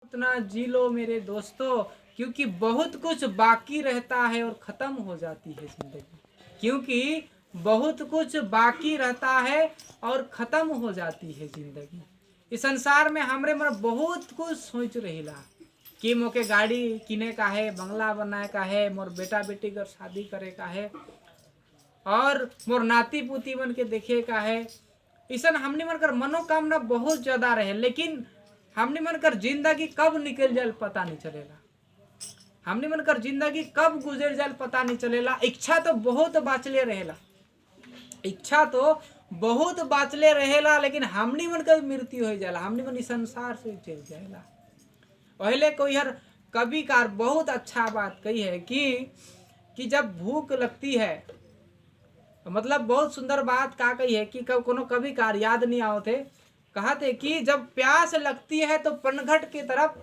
उतना जी लो मेरे दोस्तों, क्योंकि बहुत कुछ बाकी रहता है और ख़त्म हो जाती है ज़िंदगी। क्योंकि बहुत कुछ बाकी रहता है और ख़त्म हो जाती है ज़िंदगी। इस संसार में हमरे मन बहुत कुछ सोच रहीला कि मोके गाड़ी किने का है, बंगला बनाए का है, मोर बेटा बेटी कर शादी करे का है, और मोर नाती पोती मन के देखे का है। इसन हमने मन कर मनोकामना बहुत ज्यादा रहे, लेकिन हमने मन कर जिंदगी कब निकल जाए पता नहीं चलेला। हमने मन कर जिंदगी कब गुजर जाए पता नहीं चलेला। इच्छा तो बहुत बाचले रहेला, इच्छा तो बहुत बाचले रहेला, लेकिन हमने मन कर मृत्यु हो जाला, हमने मन इस संसार से चल जाएला। पहले कोई हर कभी कार बहुत अच्छा बात कही है कि जब भूख लगती है, मतलब बहुत सुंदर बात का कही है कि कोनो कभी कार याद नहीं आओ थे, कहा थे कि जब प्यास लगती है तो पनघट की तरफ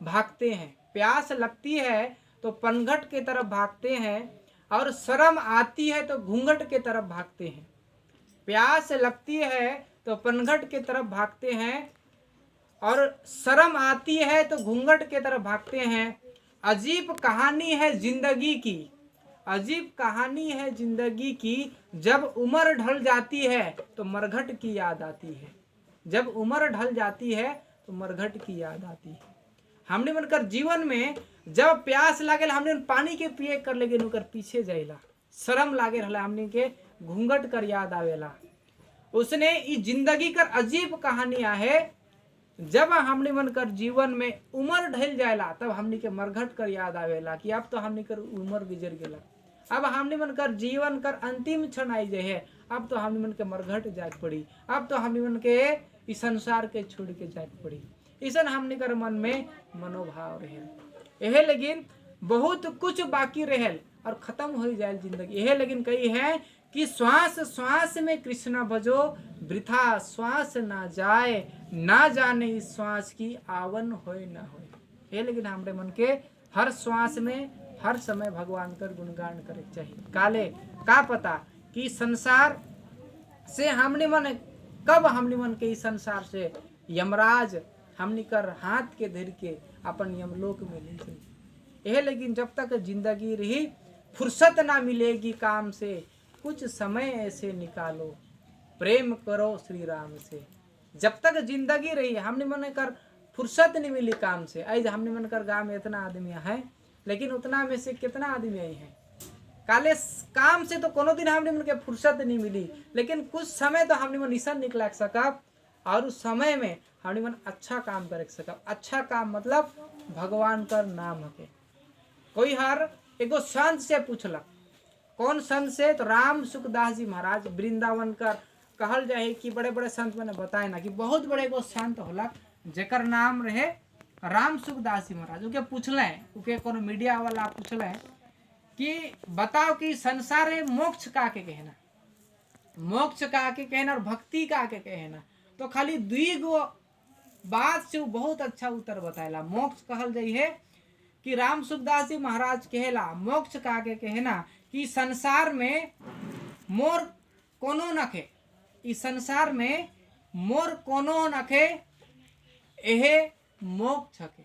भागते हैं, प्यास लगती है तो पनघट की तरफ भागते हैं, और शर्म आती है तो घूंघट की तरफ भागते हैं। प्यास लगती है तो पनघट की तरफ भागते हैं, और शर्म आती है तो घूंघट की तरफ भागते हैं। अजीब कहानी है जिंदगी की, अजीब कहानी है जिंदगी की, जब उम्र ढल जाती है तो मरघट की याद आती है, जब उम्र ढल जाती है तो मरघट की याद आती है। हमने मनकर जीवन में जब प्यास लागे हमने पानी के पिए कर लेगे नुकर पीछे जाइला, शर्म लागे रहला हमने के घूंघट कर याद आवेला। उसने इस जिंदगी कर अजीब कहानियां है, जब हमने मन कर जीवन में उम्र ढल जाएला तब हमने के मरघट कर याद आवेला कि अब तो हमने कर उम्र गुजर गेला, अब हमने मन कर जीवन कर अंतिम क्षण आई जे है, अब तो हमने मन के मरघट जाग पड़ी, अब तो हमने मन के इस संसार के छोड़ के जाग पड़ी। इसन हमने कर मन में मनोभाव रहे यह, लेकिन बहुत कुछ बाकी रहे और खत्म हो जाए जिंदगी। यह लेकिन कही है कि श्वास श्वास में कृष्ण भजो, वृथा श्वास ना जाए, ना जाने इस श्वास की आवन होए ना होए। ये लेकिन हमारे मन के हर श्वास में हर समय भगवान कर गुणगान करे चाहिए। काले का पता कि संसार से हमने मन कब हमने मन के इस संसार से यमराज हमने कर हाथ के धर के अपन यमलोक में ले जाए। यह लेकिन जब तक जिंदगी रही फुर्सत ना मिलेगी काम से, कुछ समय ऐसे निकालो, प्रेम करो श्री राम से। जब तक जिंदगी रही हमने मन कर फुर्सत नहीं मिली काम से। आज हमने मन कर गाँव में इतना आदमी है, लेकिन उतना में से कितना आदमी आई है काले काम से तो कोनो दिन हमने मन के फुर्सत नहीं मिली, लेकिन कुछ समय तो हमने मन निशन निकला सकब, और उस समय में हमने मन अच्छा काम कर सकब। अच्छा काम मतलब भगवान का नाम हके। कोई हर एगो संत से पूछलक, कौन संत से, तो राम सुखदास जी महाराज वृंदावन कर कहल जाए कि बड़े बड़े संत मैंने बताए ना कि बहुत बड़े एगो संत होला जेकर नाम रहे राम सुखदास जी महाराज। उके पूछले, उके कोनो मीडिया वाला पूछले कि बताओ कि संसार में मोक्ष का के कहना, मोक्ष का के कहना और भक्ति का के कहना, तो खाली दुई गो बात से वो बहुत अच्छा उत्तर बताएला। मोक्ष कहल जाई है कि राम सुखदास जी महाराज कहेला मोक्ष का के कहना कि संसार में मोर कोनो नखे, इस संसार में मोर कोनो नखे, एहे मोक्ष हके।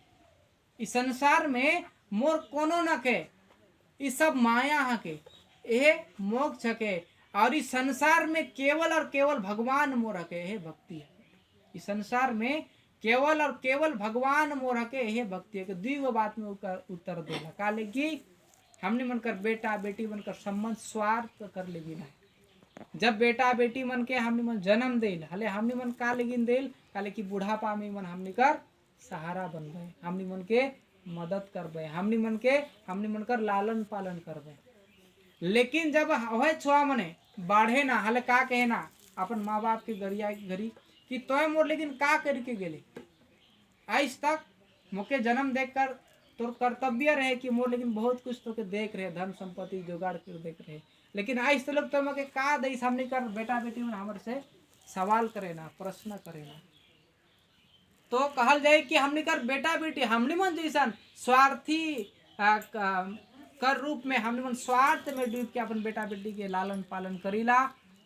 इस संसार में मोर कोनो नखे, इस सब माया हके, एहे मोक्ष हके। और इस संसार में केवल और केवल भगवान मोर हके, एहे भक्ति है। इस संसार में केवल और केवल भगवान मोर हके, एहे भक्ति है। दुई गो बात में उत्तर देला काले कि हमने मन कर बेटा बेटी मन कर संबंध स्वार्थ कर लेगी ना। जब बेटा बेटी मन के हमने मन जन्म देल हले हमने मन का लेकिन देल काले कि बुढ़ापा में मन हमने कर सहारा बनबे, हमने मन के मदद करबे, हमने मन कर लालन पालन करबे। लेकिन जब हवे छुआ मने बाढ़े ना हले का कहना अपन माँ बाप के गरिया घरी कि तोय मोर लेकिन का करके गेले, आज तक मोके जन्म देखकर तोर कर्तव्य रहे कि मोर लेकिन बहुत कुछ तो के देख रहे, धन संपत्ति जुगाड़ कर देख रहे, लेकिन आज तो लोग तो का दई सामने कर बेटा बेटी में हमर से सवाल करे ना, प्रश्न करे ना। तो कहल जाए कि हमने कर बेटा बेटी हमने मन जैसन स्वार्थी कर रूप में हमने मन स्वार्थ में डूब के अपन बेटा बेटी के लालन पालन करीला,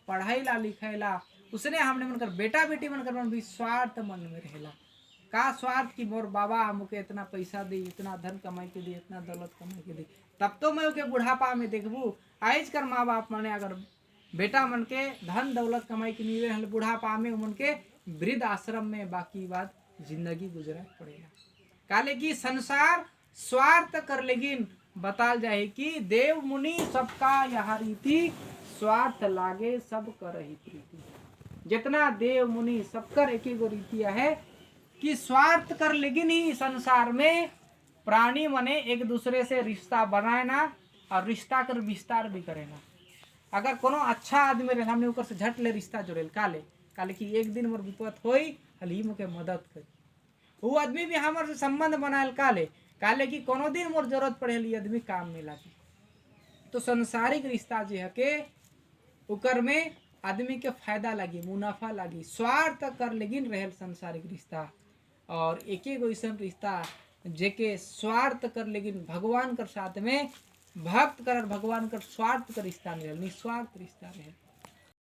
पढ़ाईला लिखाईला, उसने हमने मन कर बेटा बेटी मन कर मन भी स्वार्थ मन में रहेला। का स्वार्थ कि मोर बाबा मुके इतना पैसा दी, इतना धन कमाई के दी, इतना दौलत कमाई के दी, तब तो मैं ओके बुढ़ापा में देखबू। आइज कर माँ बाप मने अगर बेटा मन के धन दौलत कमाई के नहीं रहे बुढ़ापा में उमन के वृद्ध आश्रम में बाकी बात जिंदगी गुजरा पड़ेगा। काले की संसार स्वार्थ कर लेकिन बताल जाए कि देव मुनि सबका यह रीति, स्वार्थ लागे सब कर ही प्रीति। जितना देव मुनि सबकर एक ही गो रीति है कि स्वार्थ कर लेकिन ही संसार में प्राणी मने एक दूसरे से रिश्ता बनाए ना और रिश्ता कर विस्तार भी करे ना। अगर कोनो अच्छा आदमी रहे हमने ऊपर से झट ले रिश्ता जोड़ेल काले काले कि एक दिन मोर विपत होई हली मुके मदद करी, वो आदमी भी हमारे से संबंध बनाएल काले काले कि कोनो दिन मोर जरूरत पड़े हली आदमी काम में लागी। तो संसारिक रिश्ता जो है के उकर में आदमी के फायदा लगी, मुनाफा लगी, स्वार्थ कर लेकिन रहल संसारिक रिश्ता। और एक एक ऐसा रिश्ता जेके स्वार्थ कर लेकिन भगवान कर साथ में भक्त कर भगवान कर स्वार्थ का रिश्ता नहीं, निस्वार्थ रिश्ता रहे।